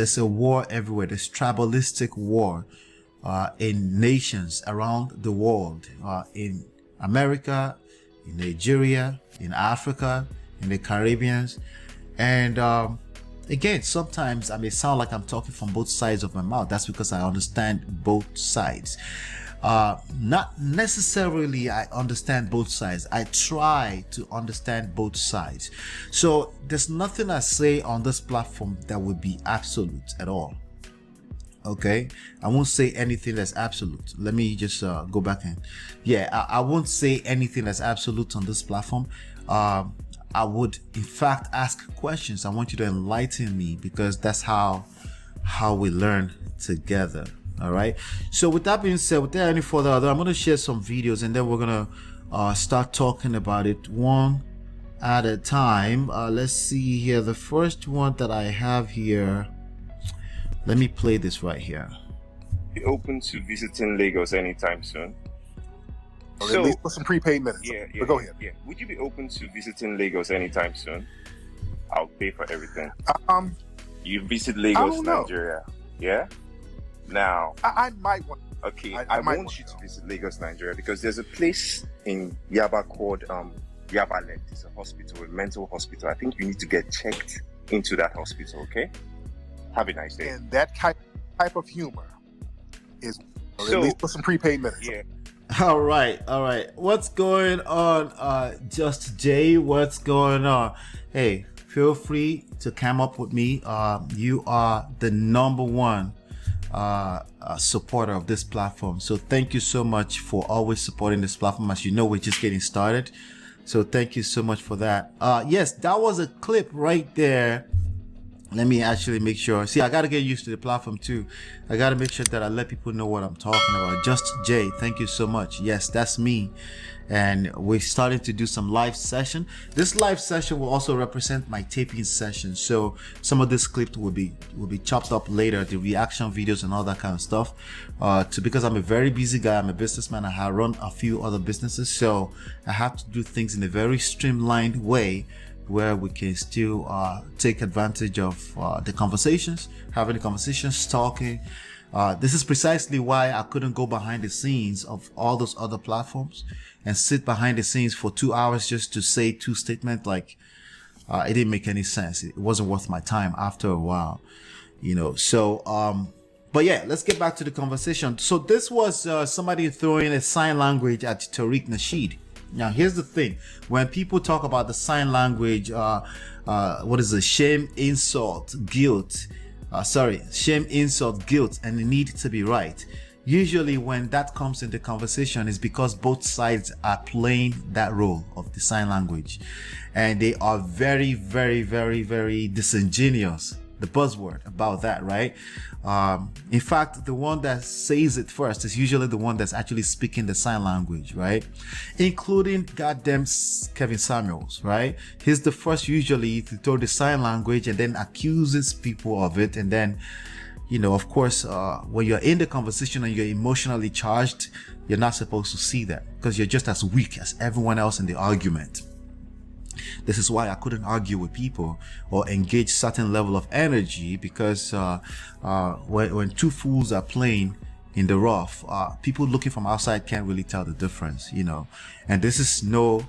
there's a war everywhere. There's tribalistic war in nations around the world, in America, in Nigeria, in Africa, in the Caribbean. And again, sometimes I may sound like I'm talking from both sides of my mouth. That's because I understand both sides. Not necessarily I understand both sides. I try to understand both sides. So there's nothing I say on this platform that would be absolute at all. Okay, I won't say anything that's absolute. Let me just go back and I won't say anything that's absolute on this platform. I would in fact ask questions. I want you to enlighten me, because that's how we learn together. All right, so with that being said, without any further ado, I'm going to share some videos and then we're going to start talking about it one at a time. Let's see here. The first one that I have here, let me play this right here. Be open to visiting Lagos anytime soon? Or at least for some prepaid minutes. But go ahead. Yeah. Would you be open to visiting Lagos anytime soon? I'll pay for everything. You visit Lagos, Nigeria. Yeah? Now, I might want. Okay, I want you to visit Lagos, Nigeria, because there's a place in Yaba called Yabaland. It's a hospital, a mental hospital. I think you need to get checked into that hospital. Okay. Have a nice day. And that type of humor is at least for some prepaid minutes. Yeah. All right. What's going on, Just Jay? What's going on? Hey, feel free to come up with me. You are the number one supporter of this platform, so thank you so much for always supporting this platform. As you know, we're just getting started, so thank you so much for that. Yes, that was a clip right there. Let me actually make sure. See, I got to get used to the platform too. I got to make sure that I let people know what I'm talking about. Just Jay, thank you so much. Yes, that's me. And we're starting to do some live session. This live session will also represent my taping session. So some of this clip will be chopped up later, the reaction videos and all that kind of stuff. Because I'm a very busy guy, I'm a businessman. I have run a few other businesses, so I have to do things in a very streamlined way, where we can still take advantage of the conversations, having the conversations, talking. This is precisely why I couldn't go behind the scenes of all those other platforms and sit behind the scenes for 2 hours just to say two statements. Like, it didn't make any sense. It wasn't worth my time after a while, you know. So, but yeah, let's get back to the conversation. So this was somebody throwing a sign language at TARIQ Nasheed. Now, here's the thing. When people talk about the sign language, what is it? Shame, insult, guilt. Shame, insult, guilt, and the need to be right. Usually when that comes into conversation is because both sides are playing that role of the sign language. And they are very, very, very, very disingenuous. The buzzword about that, right? In fact, the one that says it first is usually the one that's actually speaking the sign language, right? Including goddamn Kevin Samuels, right? He's the first usually to throw the sign language and then accuses people of it. And then, you know, of course, when you're in the conversation and you're emotionally charged, you're not supposed to see that, because you're just as weak as everyone else in the argument. This is why I couldn't argue with people or engage certain level of energy, because when two fools are playing in the rough, people looking from outside can't really tell the difference, you know. And this is not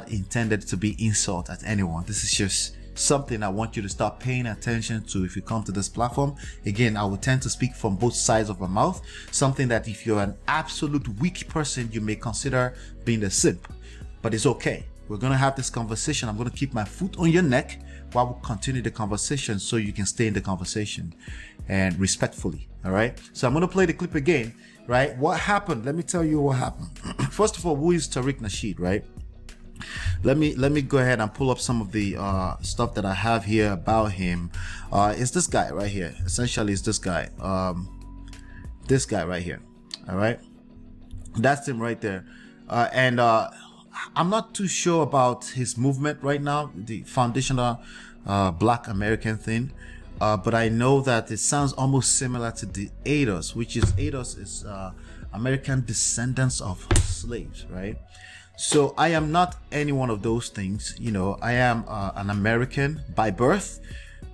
intended to be insult at anyone. This is just something I want you to start paying attention to if you come to this platform. Again, I will tend to speak from both sides of my mouth, something that if you're an absolute weak person, you may consider being a simp, but it's okay. We're going to have this conversation. I'm going to keep my foot on your neck while we continue the conversation, so you can stay in the conversation and respectfully. All right. So I'm going to play the clip again, right? What happened? Let me tell you what happened. First of all, who is TARIQ Nasheed, right? Let me go ahead and pull up some of the stuff that I have here about him. It's this guy right here. Essentially, it's this guy. This guy right here. All right. That's him right there. And I'm not too sure about his movement right now, the foundational Black American thing, but I know that it sounds almost similar to the ADOS, which is American descendants of slaves, right? So I am not any one of those things. You know, I am an American by birth,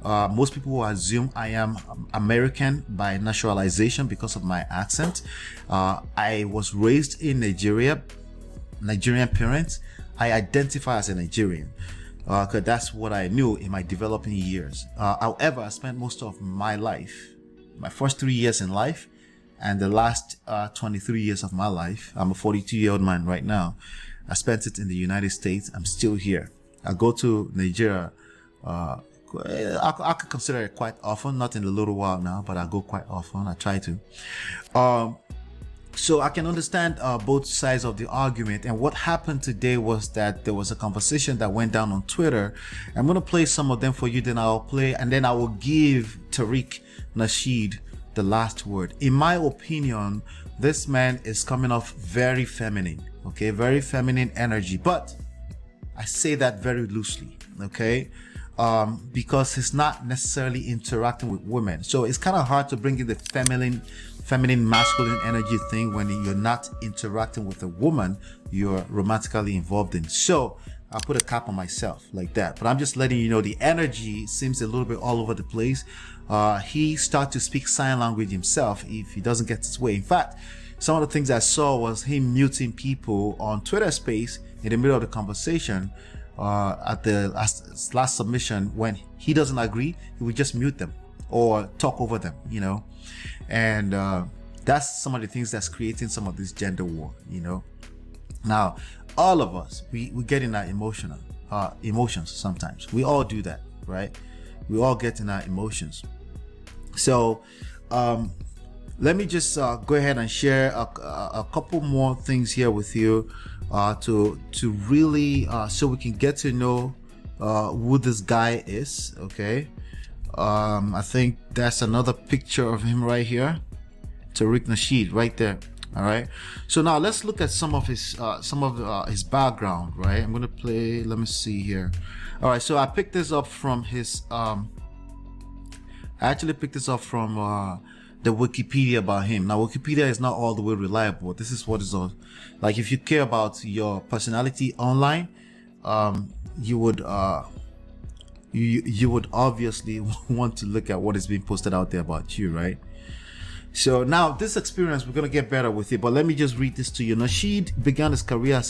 Most people will assume I am American by naturalization because of my accent. I was raised in Nigeria, Nigerian parents. I identify as a Nigerian because that's what I knew in my developing years. However, I spent most of my life, my first 3 years in life, and the last 23 years of my life. I'm a 42-year-old man right now. I spent it in the United States. I'm still here. I go to Nigeria. I could consider it quite often, not in a little while now, but I go quite often. I try to. So I can understand both sides of the argument. And what happened today was that there was a conversation that went down on Twitter. I'm going to play some of them for you. Then I'll play, and then I will give TARIQ Nasheed the last word. In my opinion, this man is coming off very feminine. Okay, very feminine energy. But I say that very loosely. Okay. Because he's not necessarily interacting with women, so it's kind of hard to bring in the feminine masculine energy thing when you're not interacting with a woman you're romantically involved in. So I'll put a cap on myself like that, but I'm just letting you know the energy seems a little bit all over the place. He started to speak sign language himself if he doesn't get his way. In fact, some of the things I saw was him muting people on Twitter space in the middle of the conversation. At the last submission, when he doesn't agree, he would just mute them or talk over them, you know. And that's some of the things that's creating some of this gender war, you know. Now, all of us, we get in our emotions sometimes. We all do that, right? We all get in our emotions. So let me just go ahead and share a couple more things here with you to really so we can get to know who this guy is. Okay, I think that's another picture of him right here, TARIQ Nasheed right there. All right, so now let's look at some of his background. Right, I'm gonna play, let me see here. All right, so I picked this up from his I actually picked this up from the Wikipedia about him. Now, Wikipedia is not all the way reliable. This is what is on. Like, if you care about your personality online, you would obviously want to look at what is being posted out there about you, right? So now this experience, we're gonna get better with it. But let me just read this to you. Nasheed began his career as